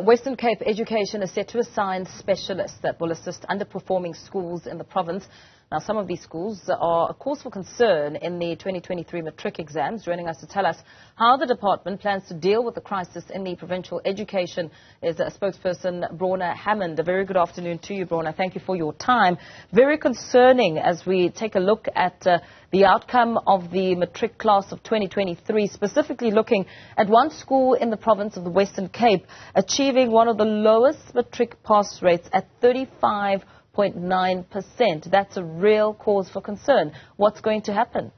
Western Cape Education is set to assign specialists that will assist underperforming schools in the province. Now, some of these schools are a cause for concern in the 2023 matric exams. Joining us to tell us how the department plans to deal with the crisis in the provincial education is spokesperson Bronagh Hammond. A very good afternoon to you, Bronagh. Thank you for your time. Very concerning as we take a look at the outcome of the matric class of 2023, specifically looking at one school in the province of the Western Cape achieving one of the lowest matric pass rates at 35.9%. That's a real cause for concern. What's going to happen?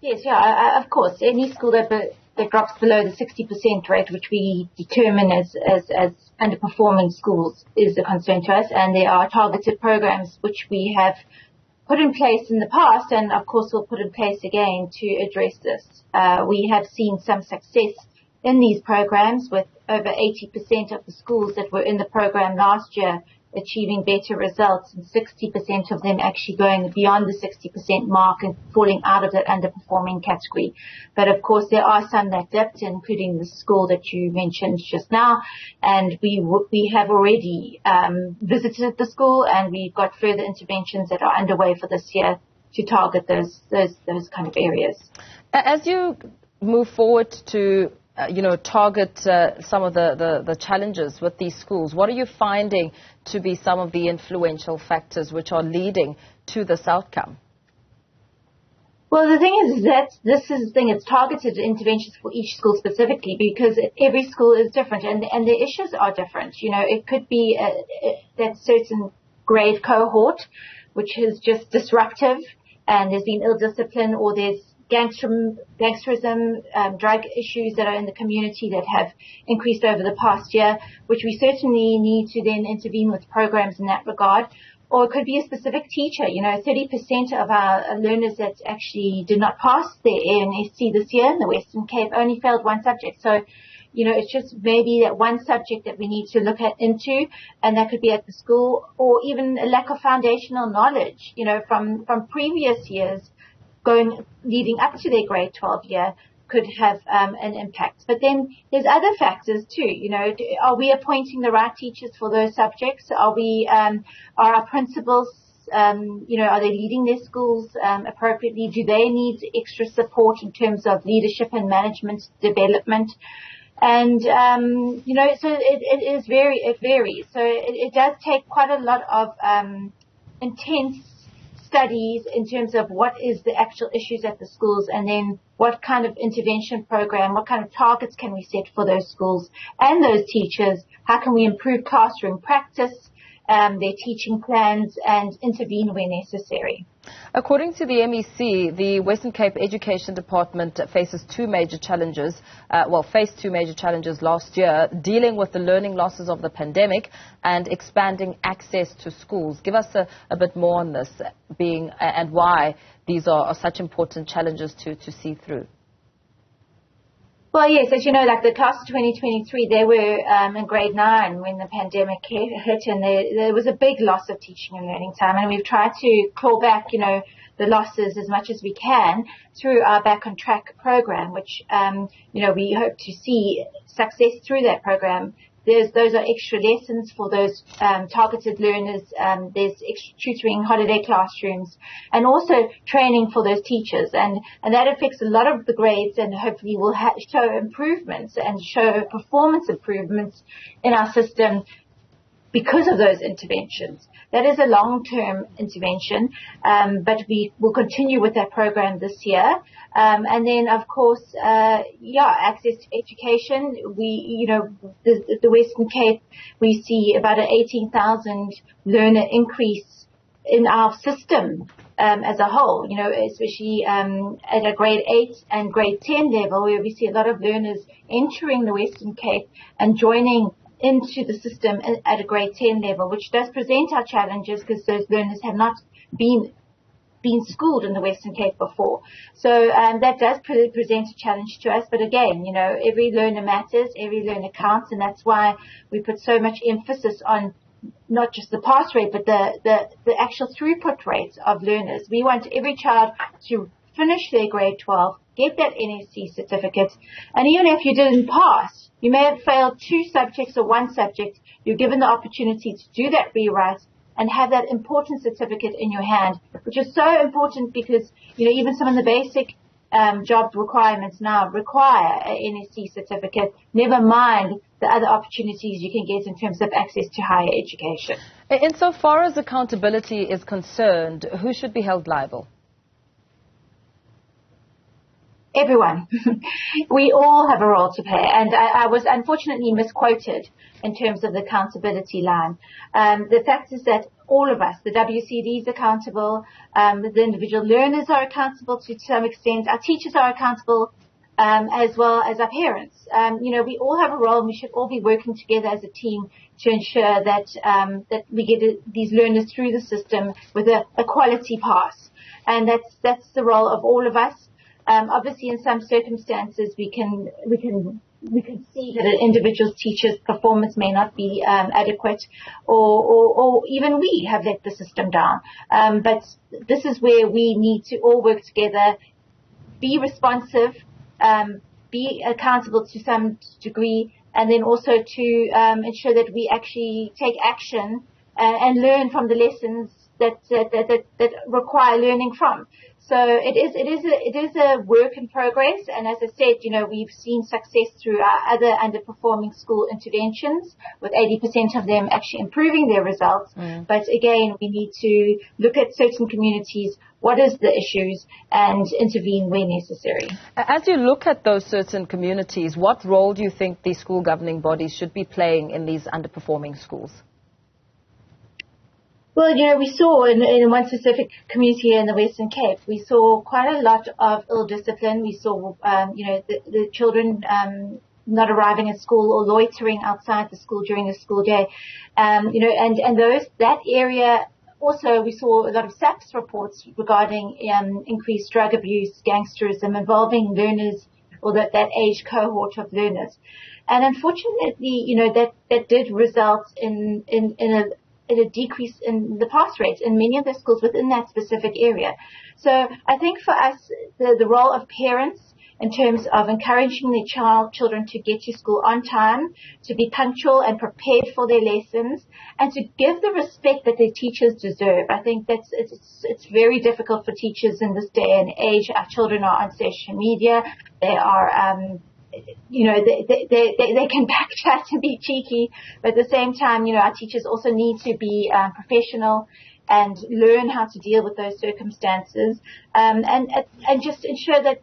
Yes, of course. Any school that drops below the 60% rate, which we determine as underperforming schools, is a concern to us. And there are targeted programs which we have put in place in the past, and of course we'll put in place again to address this. We have seen some success in these programs, with over 80% of the schools that were in the program last year achieving better results, and 60% of them actually going beyond the 60% mark and falling out of that underperforming category. But of course there are some that dipped, including the school that you mentioned just now, and we have already visited the school, and we've got further interventions that are underway for this year to target those kind of areas. As you move forward to target some of the challenges with these schools, what are you finding to be some of the influential factors which are leading to this outcome? Well, the thing is that this is the thing, it's targeted interventions for each school specifically, because every school is different and the issues are different. It could be that certain grade cohort which is just disruptive and there's been ill discipline, or there's gangsterism, drug issues that are in the community that have increased over the past year, which we certainly need to then intervene with programs in that regard. Or it could be a specific teacher. 30% of our learners that actually did not pass their ANSC this year in the Western Cape only failed one subject. So, it's just maybe that one subject that we need to look into, and that could be at the school, or even a lack of foundational knowledge, from previous years leading up to their grade 12 year could have an impact. But then there's other factors too. Are we appointing the right teachers for those subjects? Are our principals, are they leading their schools appropriately? Do they need extra support in terms of leadership and management development? And, so it varies. So it does take quite a lot of intense studies in terms of what is the actual issues at the schools, and then what kind of intervention program, what kind of targets can we set for those schools and those teachers? How can we improve classroom practice, their teaching plans, and intervene where necessary? According to the MEC, the Western Cape Education Department faces two major challenges, faced two major challenges last year, dealing with the learning losses of the pandemic and expanding access to schools. Give us a bit more on this and why these are such important challenges to see through. Well, yes, as you know, like the class of 2023, they were in grade 9 when the pandemic hit, and there was a big loss of teaching and learning time, and we've tried to claw back, the losses as much as we can through our Back on Track program, which, we hope to see success through that program. Those are extra lessons for those targeted learners. There's extra tutoring, holiday classrooms, and also training for those teachers. And that affects a lot of the grades, and hopefully will show improvements and show performance improvements in our system because of those interventions. That is a long-term intervention, but we will continue with that program this year. And then, of course, access to education. The Western Cape, we see about an 18,000 learner increase in our system as a whole, especially at a grade 8 and grade 10 level, where we see a lot of learners entering the Western Cape and joining into the system at a grade 10 level, which does present our challenges because those learners have not been schooled in the Western Cape before. So that does present a challenge to us. But again, every learner matters, every learner counts, and that's why we put so much emphasis on not just the pass rate, but the actual throughput rates of learners. We want every child to finish their grade 12, get that NSC certificate, and even if you didn't pass, you may have failed 2 subjects or 1 subject, you're given the opportunity to do that rewrite and have that important certificate in your hand, which is so important because, even some of the basic job requirements now require an NSC certificate, never mind the other opportunities you can get in terms of access to higher education. Insofar as accountability is concerned, who should be held liable? Everyone. We all have a role to play. And I was unfortunately misquoted in terms of the accountability line. The fact is that all of us, the WCD is accountable, the individual learners are accountable to some extent, our teachers are accountable, as well as our parents. We all have a role, and we should all be working together as a team to ensure that we get these learners through the system with a quality pass. And that's the role of all of us. Obviously, in some circumstances, we can see that an individual teacher's performance may not be adequate, or even we have let the system down. But this is where we need to all work together, be responsive, be accountable to some degree, and then also to ensure that we actually take action and learn from the lessons that require learning from. So it is a work in progress, and as I said, we've seen success through our other underperforming school interventions, with 80% of them actually improving their results. But again, we need to look at certain communities, what is the issues, and intervene where necessary. As you look at those certain communities, what role do you think the school governing bodies should be playing in these underperforming schools? Well, we saw in one specific community in the Western Cape, we saw quite a lot of ill discipline. We saw, the children not arriving at school or loitering outside the school during the school day. And that area also, we saw a lot of SAPS reports regarding increased drug abuse, gangsterism involving learners or that age cohort of learners. And unfortunately, that did result in a decrease in the pass rates in many of the schools within that specific area. So I think for us, the role of parents in terms of encouraging their children to get to school on time, to be punctual and prepared for their lessons, and to give the respect that their teachers deserve. I think it's very difficult for teachers in this day and age. Our children are on social media. They are they can backchat and be cheeky, but at the same time, our teachers also need to be professional and learn how to deal with those circumstances, and just ensure that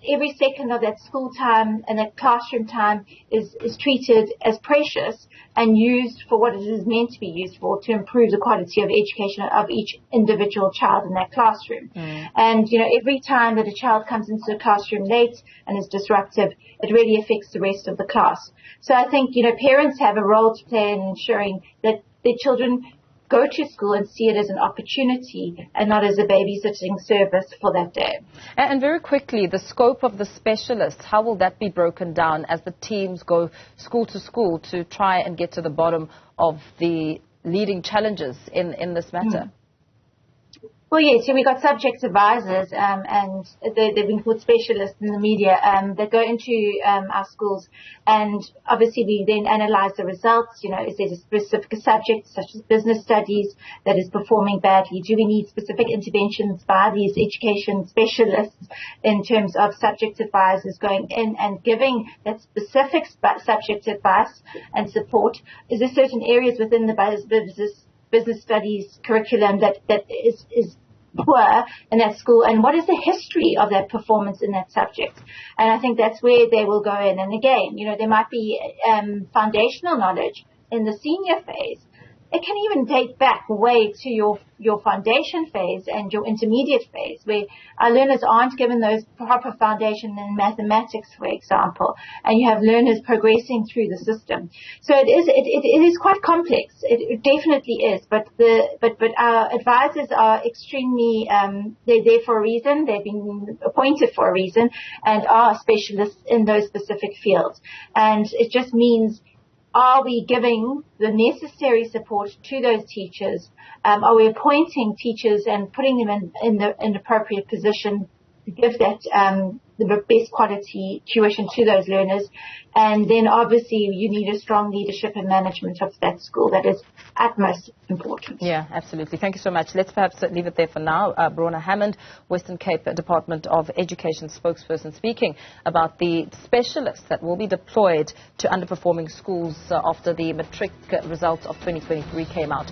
every second of that school time and that classroom time is treated as precious and used for what it is meant to be used for, to improve the quality of education of each individual child in that classroom. And, every time that a child comes into the classroom late and is disruptive, it really affects the rest of the class. So I think, parents have a role to play in ensuring that their children go to school and see it as an opportunity and not as a babysitting service for that day. And very quickly, the scope of the specialists, how will that be broken down as the teams go school to school to try and get to the bottom of the leading challenges in this matter? Well, yes, so we got subject advisors, and they've been called specialists in the media, that go into our schools, and obviously we then analyze the results. Is there a specific subject such as business studies that is performing badly? Do we need specific interventions by these education specialists in terms of subject advisors going in and giving that specific subject advice and support? Is there certain areas within the business studies curriculum that is poor in that school, and what is the history of that performance in that subject? And I think that's where they will go in. And again, there might be foundational knowledge in the senior phase. It can even date back way to your foundation phase and your intermediate phase, where our learners aren't given those proper foundation in mathematics, for example, and you have learners progressing through the system. So it is quite complex. It definitely is. But our advisors are extremely they're there for a reason. They've been appointed for a reason and are specialists in those specific fields. And it just means, are we giving the necessary support to those teachers? Are we appointing teachers and putting them in the appropriate position give that the best quality tuition to those learners. And then obviously you need a strong leadership and management of that school. That is utmost important. Yeah, absolutely. Thank you so much. Let's perhaps leave it there for now. Bronagh Hammond, Western Cape Department of Education spokesperson, speaking about the specialists that will be deployed to underperforming schools after the matric results of 2023 came out.